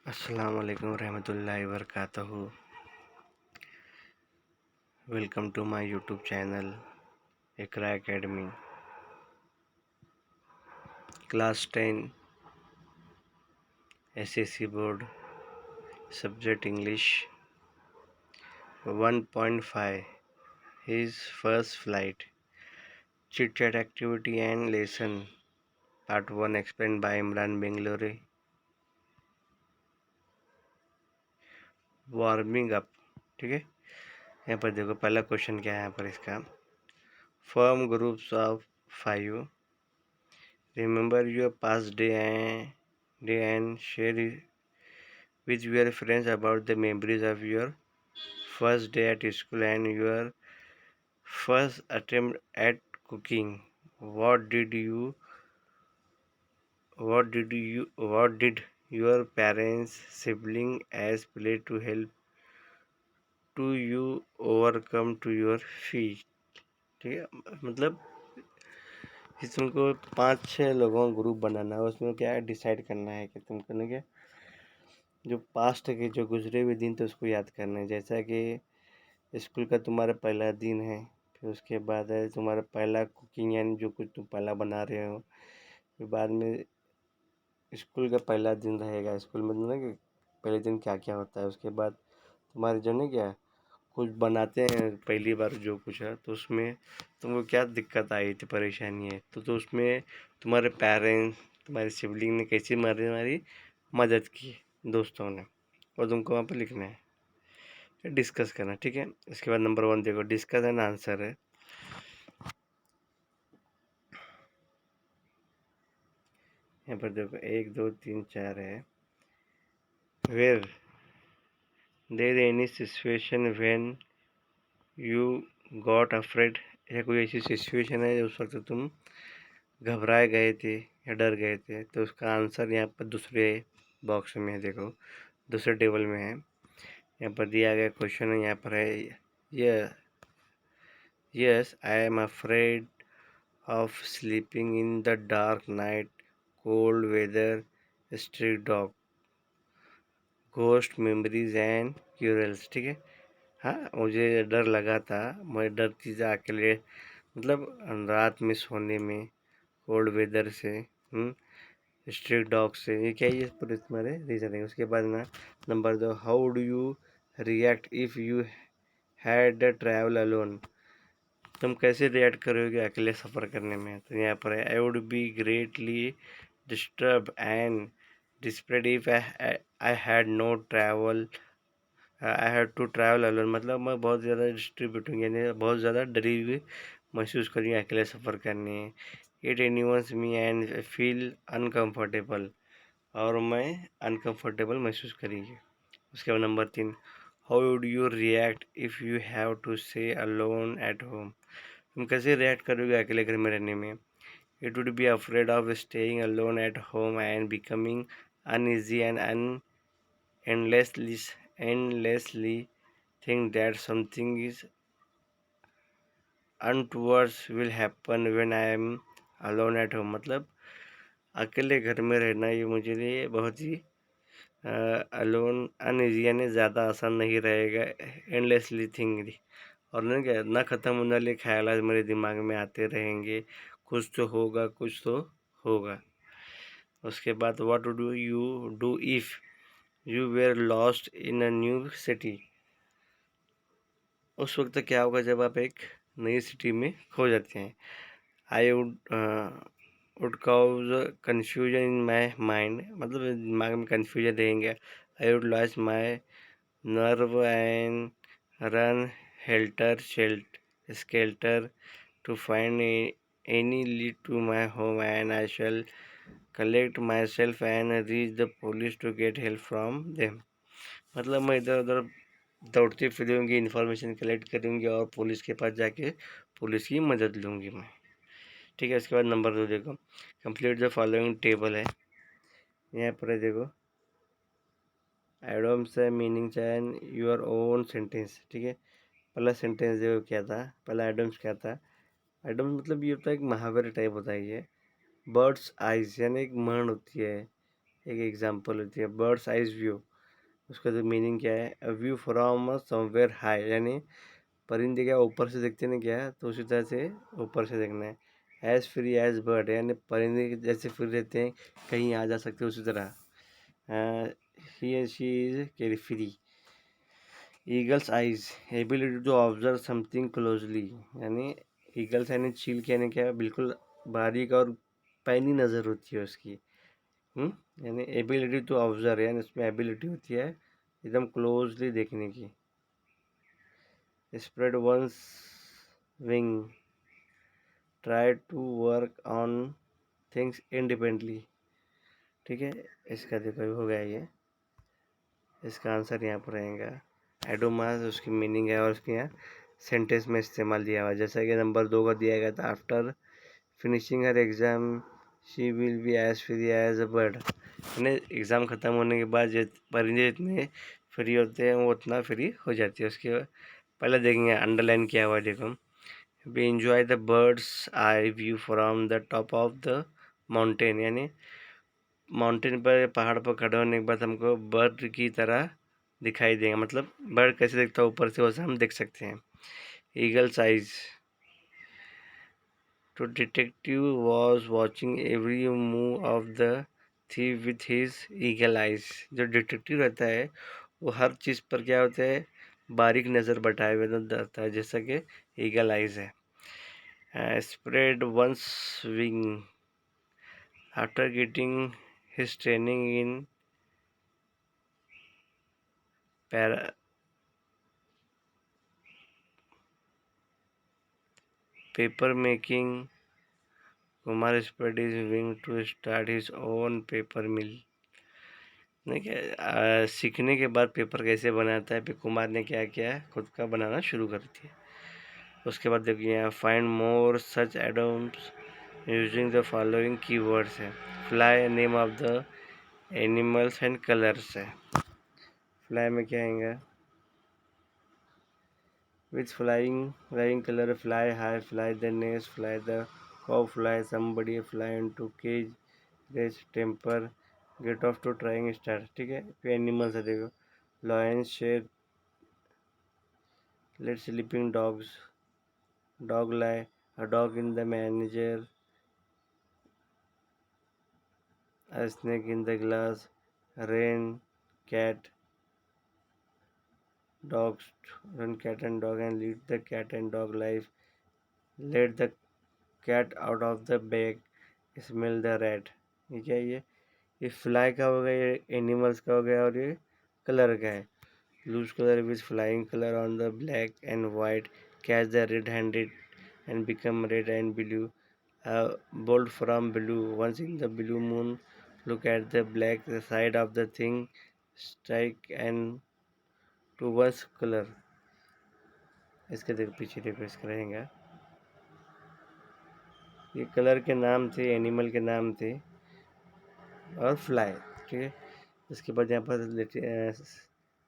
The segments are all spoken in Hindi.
अस्सलाम वालेकुम रहमतुल्लाहि वबरकातुहू। Welcome to my YouTube channel Iqra academy. Class 10 SSC board subject English 1.5 his first flight chit chat activity and lesson part 1 explained by Imran Bangalore. Warming up. ठीक है, यहाँ पर देखो पहला क्वेश्चन क्या है यहाँ पर इसका। Form groups of 5। Remember your past day and share with your friends about the memories of your first day at school and your first attempt at cooking. What did you what did your parents sibling as play to help to you overcome to your feet? ठीक है, मतलब इस तुमको 5-6 लोगों का ग्रुप बनाना है। उसमें क्या डिसाइड करना है कि तुमको ना क्या जो पास्ट के जो गुजरे हुए दिन तो उसको याद करना है। जैसा कि स्कूल का तुम्हारा पहला दिन है, फिर उसके बाद है तुम्हारा पहला कुकिंग यानी जो कुछ तुम पहला बना रहे हो। फिर बाद में स्कूल का पहला दिन रहेगा, स्कूल में ना कि पहले दिन क्या क्या होता है। उसके बाद तुम्हारे जो ना क्या कुछ बनाते हैं पहली बार जो कुछ है, तो उसमें तुमको क्या दिक्कत आई थी, परेशानी है तो उसमें तुम्हारे पेरेंट्स तुम्हारे सिबलिंग ने कैसी हमारी मदद की, दोस्तों ने, और तुमको वहाँ पर लिखना है, डिस्कस करना। ठीक है, इसके बाद नंबर 1 देखो, डिस्कस एंड आंसर है। यहाँ पर देखो 1 2 3 4 है। Were there any situation when you got afraid, या कोई ऐसी सिचुएशन है उस वक्त तुम घबराए गए थे या डर गए थे, तो उसका आंसर यहाँ पर दूसरे बॉक्स में है। देखो दूसरे टेबल में है, यहाँ पर दिया गया क्वेश्चन है। यहाँ पर है yes I am afraid of sleeping in the dark night, cold weather, street dog, ghost memories and curials। ठीक है, हाँ मुझे डर लगा था, मैं डरती थी अकेले, मतलब रात में सोने में, कोल्ड वेदर से, स्ट्रीट डॉग से। ये क्या है, ये पूरे तुम्हारे रीजन है। उसके बाद ना number 2, how do you react if you had travel alone, तुम कैसे रिएक्ट करोगे अकेले सफ़र करने में। तो यहाँ पर है I would be greatly disturb and dispread if I had no travel I had to travel alone, मतलब मैं बहुत ज़्यादा डिस्ट्रीब्यूट हूँ, यानी बहुत ज़्यादा डरी हुई महसूस करूँगी अकेले सफ़र करने। It annoys me and feel uncomfortable, और मैं अनकम्फर्टेबल महसूस करेंगे। उसके बाद number 3, how would you react if you have to stay alone at home, तुम कैसे रिएक्ट करोगे अकेले घर में रहने में। It would be afraid of staying alone at home and becoming uneasy and endlessly think that something is untoward will happen when I am alone at home, मतलब अकेले घर में रहना ये मुझे लिए बहुत ही अलोन अनईजी यानी ज़्यादा आसान नहीं रहेगा। एंडलेसली थिंक, और ना क्या ना ख़त्म होने वाले ख्याल मेरे दिमाग में आते रहेंगे, कुछ तो होगा कुछ तो होगा। उसके बाद what do you do if you were lost in a new city, उस वक्त क्या होगा जब आप एक नई सिटी में खो जाते हैं। I would cause confusion in my mind, मतलब दिमाग में कन्फ्यूजन रहेंगे। I would lose my nerve and run helter skelter to find any lead to my home, and I shall collect myself and reach the police to get help from them, मतलब मैं इधर उधर दौड़ती फिरूंगी, इंफॉर्मेशन कलेक्ट करूंगी और पुलिस के पास जाके पुलिस की मदद लूँगी मैं। ठीक है, इसके बाद नंबर 2 देखो, कंप्लीट द फॉलोइंग टेबल है। यहाँ पर देखो एडम्स है, मीनिंग चाहे योर ओन सेंटेंस। ठीक है, पहला सेंटेंस देखो क्या था, पहला एडम्स क्या था। एडम्स मतलब ये होता है एक महावरे टाइप होता है ये। बर्ड्स आइज यानी एक मरण होती है, एक एग्जांपल होती है बर्ड्स आइज व्यू। उसका जो मीनिंग क्या है, a view from somewhere high, यानी परिंदे क्या ऊपर से देखते ना क्या, तो उसी तरह से ऊपर से देखना है। एज फ्री एज बर्ड, यानी परिंदे जैसे फ्री रहते हैं, कहीं आ जा सकते हैं, उसी तरह ही and she is carry free. Eagle's eyes, ability to observe something closely, यानी ईगल्स यानी चील के यानी क्या, बिल्कुल बारीक और पैनी नज़र होती है उसकी। यानी एबिलिटी टू ऑब्जर्व, यानी उसमें एबिलिटी होती है एकदम क्लोजली देखने की। Spread one's wing, try to work on things independently. ठीक है, इसका देखो हो गया ये, इसका आंसर यहाँ पर रहेगा एडोमास, उसकी मीनिंग है और उसके यहाँ सेंटेंस में इस्तेमाल दिया हुआ है। जैसा कि नंबर 2 का दिया गया था, after finishing her exam she will be as free as a bird, यानी एग्ज़ाम ख़त्म होने के बाद परिंदे जितने फ्री होते हैं वो उतना फ्री हो जाती है। उसके पहले देखेंगे अंडरलाइन किया हुआ है, देखो, we enjoy the bird's eye view from the top of the mountain, यानी माउंटेन पर, पहाड़ पर खड़े होने के बाद हमको बर्ड की तरह दिखाई देगा, मतलब बर्ड कैसे दिखता है ऊपर से, वैसे हम देख सकते हैं। ईगल साइज, तो detective was watching every move of the thief with his eagle eyes, जो डिटेक्टिव रहता है वो हर चीज़ पर क्या होता है, बारीक नज़र बटाए हुए रहता है, जैसा कि ईगल आइज है। Spread one's wing after getting his training in para paper making, Kumar spread his wing to start his own paper mill। देखिए सीखने के बाद पेपर कैसे बनाता है, फिर कुमार ने क्या किया, खुद का बनाना शुरू कर दिया। उसके बाद देखिए यहाँ find more such adams using the following keywords है। Fly name of the animals and colours है। फ्लाई में क्या आएगा, with flying color, fly high, fly the nest, fly the cow, fly somebody, fly into cage, raise temper, get off to trying start। ठीक है, फिर एनिमल्स है, देखो, लॉयन, शेर, let sleeping dogs, dog lie, a dog in the manager, a snake in the glass, rain, cat, dogs, run cat and dog and lead the cat and dog life, let the cat out of the bag, smell the rat. ये क्या है, ये फ्लाई का हो गया, ये एनिमल्स का हो गया, और ये कलर का है। Lose colour with flying colour on the black and white, catch the red handed and become red and blue, bold from blue, once in the blue moon, look at the black side of the thing, strike and to one's colour. इसके देखो पीछे देखो, इसका रहेगा, ये कलर के नाम थे, एनिमल के नाम थे और फ्लाई। ठीक है, इसके बाद यहाँ पर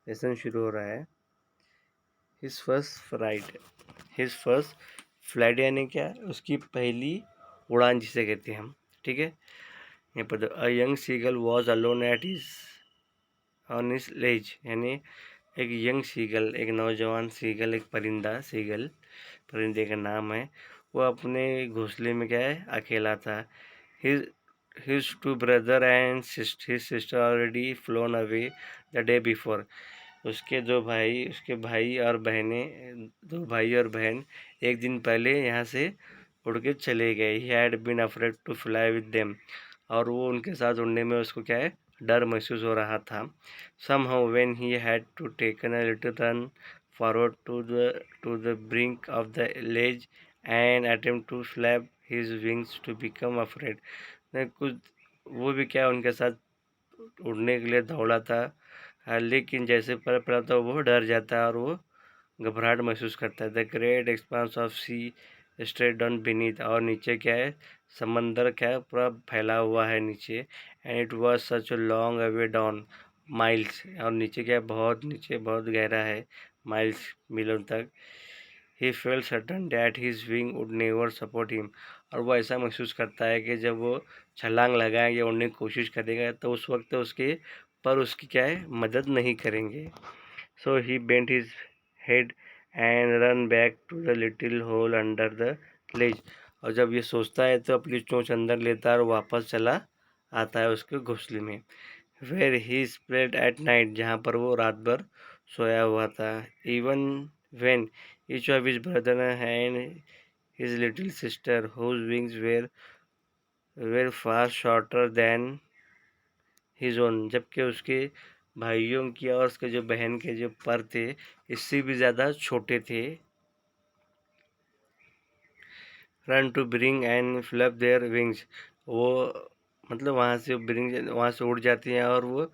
लेसन शुरू हो रहा है। His first flight, his first flight यानी क्या, उसकी पहली उड़ान जिसे कहते हैं हम। ठीक है, यहाँ पर a young seagull was alone at his on his ledge, यानी एक यंग सीगल, एक नौजवान सीगल, एक परिंदा, सीगल परिंदे का नाम है, वो अपने घोंसले में क्या है, अकेला था। His his two brother and his sister already flown away the day before। उसके भाई और बहनें, दो भाई और बहन एक दिन पहले यहाँ से उड़ के चले गए। He had been afraid to fly with them, और वो उनके साथ उड़ने में उसको क्या है, डर महसूस हो रहा था। somehow when he had to taken a little run forward to the brink of the ledge and attempt to flap his wings to become afraid। कुछ वो भी क्या उनके साथ उड़ने के लिए दौड़ा था, लेकिन जैसे पर पड़ा था वो डर जाता है और वो घबराहट महसूस करता है। The great expanse of sea straight down beneath, और नीचे क्या है, समंदर क्या है, पूरा फैला हुआ है नीचे। And it was such a long away down miles, और नीचे क्या है, बहुत नीचे, बहुत गहरा है, माइल्स, मीलों तक। He felt certain that his wing would never support him, और वो ऐसा महसूस करता है कि जब वो छलांग लगाए या उड़ने की कोशिश करेगा तो उस वक्त उसके पर उसकी क्या है, मदद नहीं करेंगे। So he bent his head and run back to the little hole under the ledge. और जब ये सोचता है तो अपनी चोंच अंदर लेता है और वापस चला आता है उसके घोंसले में। Where he spread at night, जहाँ पर वो रात भर सोया हुआ था। Even when each of his brother and his little sister whose wings were far shorter than his own, जबकि उसके भाइयों की और उसके जो बहन के जो पर थे इससे भी ज़्यादा छोटे थे। Run to bring and flap their wings, वो मतलब वहाँ से उड़ जाती हैं और वो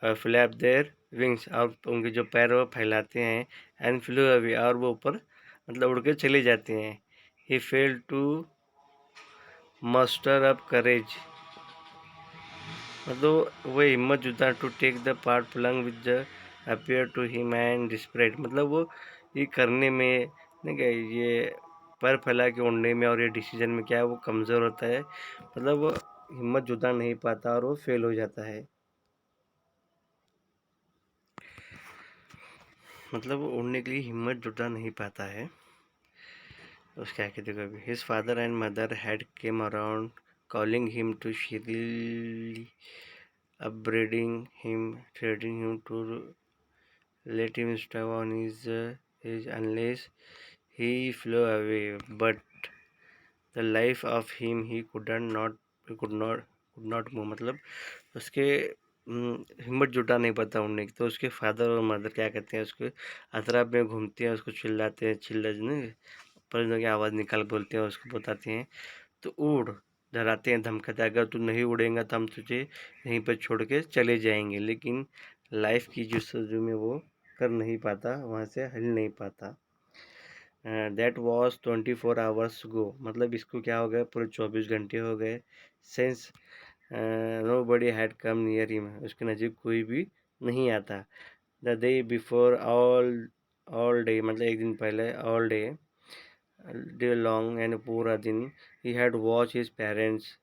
फ्लैप देयर विंग्स, और उनके जो पैर वो फैलाते हैं। एंड फ्लू अवे, और वो ऊपर मतलब उड़ के चले जाते हैं। He fail to muster up courage, मतलब वो हिम्मत जुटा to take the part plunge with the appear to him and desperate, मतलब वो ये करने में नहीं क्या, ये पैर फैला के उड़ने में और ये डिसीजन में क्या है, वो कमज़ोर होता है, मतलब वो हिम्मत जुटा नहीं पाता और वो फेल हो जाता है। मतलब वो उड़ने के लिए हिम्मत जुटा नहीं पाता है। उसके आगे देखो अभी, his father and mother had came around calling him to shrilly upbraiding him, threatening him to let him stay on his unless he flew away. But the life of him he could not move, मतलब उसके हिम्मत जुटा नहीं पाता उड़ने की। तो उसके फादर और मदर क्या कहते हैं, उसको अतराफ में घूमते हैं, उसको चिल्लाते हैं, चिल्लाने परिंदों की आवाज़ निकाल बोलते हैं, उसको बताते हैं तो उड़, डराते हैं, धमकाते हैं, अगर तू नहीं उड़ेगा तो हम तुझे यहीं पर छोड़ के चले जाएंगे। लेकिन लाइफ की जस्तजू में वो कर नहीं पाता, वहाँ से हिल नहीं पाता। दैट वॉज 24 आवर्स गो, मतलब इसको क्या हो गया, पूरे 24 घंटे हो गए। Since nobody had come near him, उसके नज़दीक कोई भी नहीं आता। The day before all day, मतलब एक दिन पहले ऑल डे लॉन्ग एंड पूरा दिन he had watched his parents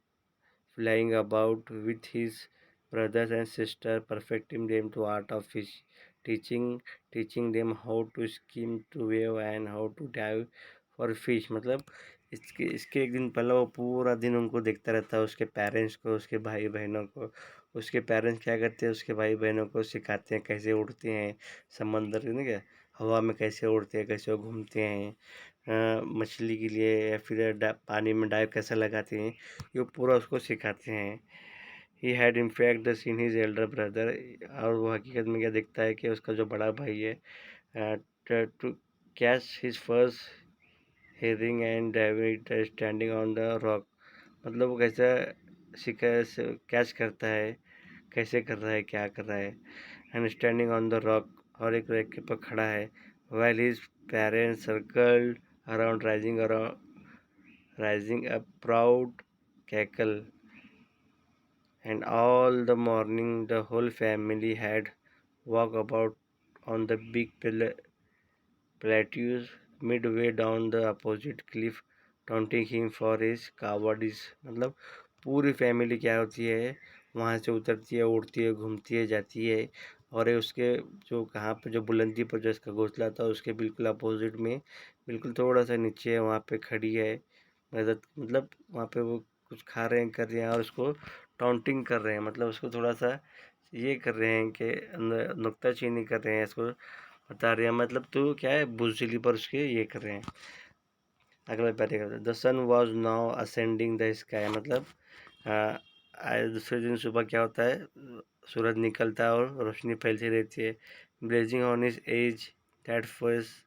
flying about with his brothers and sisters, perfecting them to art of fish, teaching teaching them how to skim, to wave and how to dive for fish, मतलब इसके एक दिन पहले वो पूरा दिन उनको देखता रहता है, उसके पेरेंट्स को, उसके भाई बहनों को। उसके पेरेंट्स क्या करते हैं, उसके भाई बहनों को सिखाते हैं कैसे उड़ते हैं समंदर में, क्या हवा में कैसे उड़ते हैं, कैसे वो घूमते हैं, मछली के लिए या फिर पानी में डाइव कैसे लगाते हैं, ये पूरा उसको सिखाते हैं। He had in fact the seen his Elder brother, और वो हकीकत में क्या देखता है कि उसका जो बड़ा भाई है to catch his first herring and David standing on the rock, मतलब वो कैसे कैच करता है, कैसे कर रहा है, क्या कर रहा है। And standing on the rock, और एक रैक के पर खड़ा है। while his parents circled rising a proud cackle, and all the morning the whole family had walked about on the big plateaus midway down the opposite cliff, taunting him for his cowardice, मतलब पूरी फैमिली क्या होती है, वहाँ से उतरती है, उड़ती है, घूमती है, जाती है, और ये उसके जो कहाँ पे जो बुलंदी पर जो इसका घोंसला था उसके बिल्कुल अपोजिट में, बिल्कुल थोड़ा सा नीचे है, वहाँ पे खड़ी है मदद, मतलब वहाँ पे वो कुछ खा रहे हैं, कर रहे हैं, और उसको टाउंटिंग कर रहे हैं, मतलब उसको थोड़ा सा ये कर रहे हैं कि नुक्ताचीनी कर रहे हैं, इसको बता रहे हैं, मतलब तो क्या है, बुजदिली पर उसके ये कर रहे हैं। अगला paragraph, the sun was now ascending the sky, मतलब आज दूसरे दिन सुबह क्या होता है, सूरज निकलता है और रोशनी फैलती रहती है। Blazing on his age that face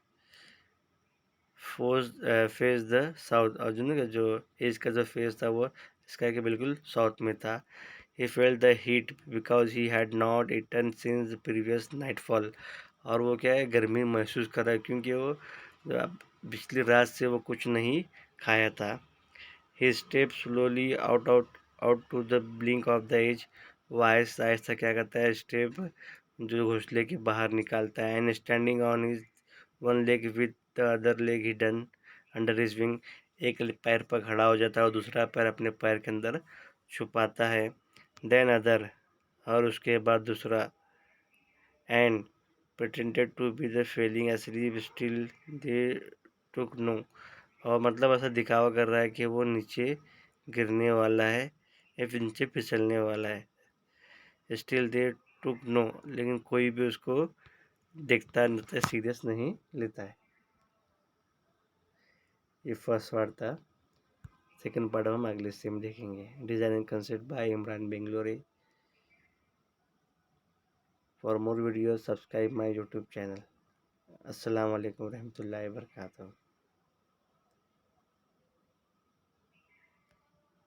the south, और जो एज का जो फेस था वो स्काई के बिल्कुल साउथ में था। He felt the heat because he had not eaten since previous nightfall, और वो क्या है, गर्मी महसूस कर रहा है क्योंकि वो पिछली रात से वो कुछ नहीं खाया था। He step slowly out to the blink of the edge, वो आहिस्ता आहिस्ता क्या करता है, स्टेप जो घोंसले के बाहर निकालता है। And standing on his one leg with the other leg hidden under his wing, एक पैर पर खड़ा हो जाता है और दूसरा पैर अपने पैर के अंदर छुपाता है। देन अदर, और उसके बाद दूसरा, and pretended to be the failing asleep still they took no, और मतलब ऐसा दिखावा कर रहा है कि वो नीचे गिरने वाला है या फिर नीचे फिसलने वाला है। स्टिल दे टुक नो, लेकिन कोई भी उसको देखता नहीं, सीरियस नहीं लेता है। ये फर्स्ट पार्ट था। सेकंड पार्ट हम अगले से में देखेंगे। Design and concept by Imran Bangalori. For more videos subscribe my YouTube channel. अस्सलाम वालेकुम रहमतुल्लाहि व बरकातहू।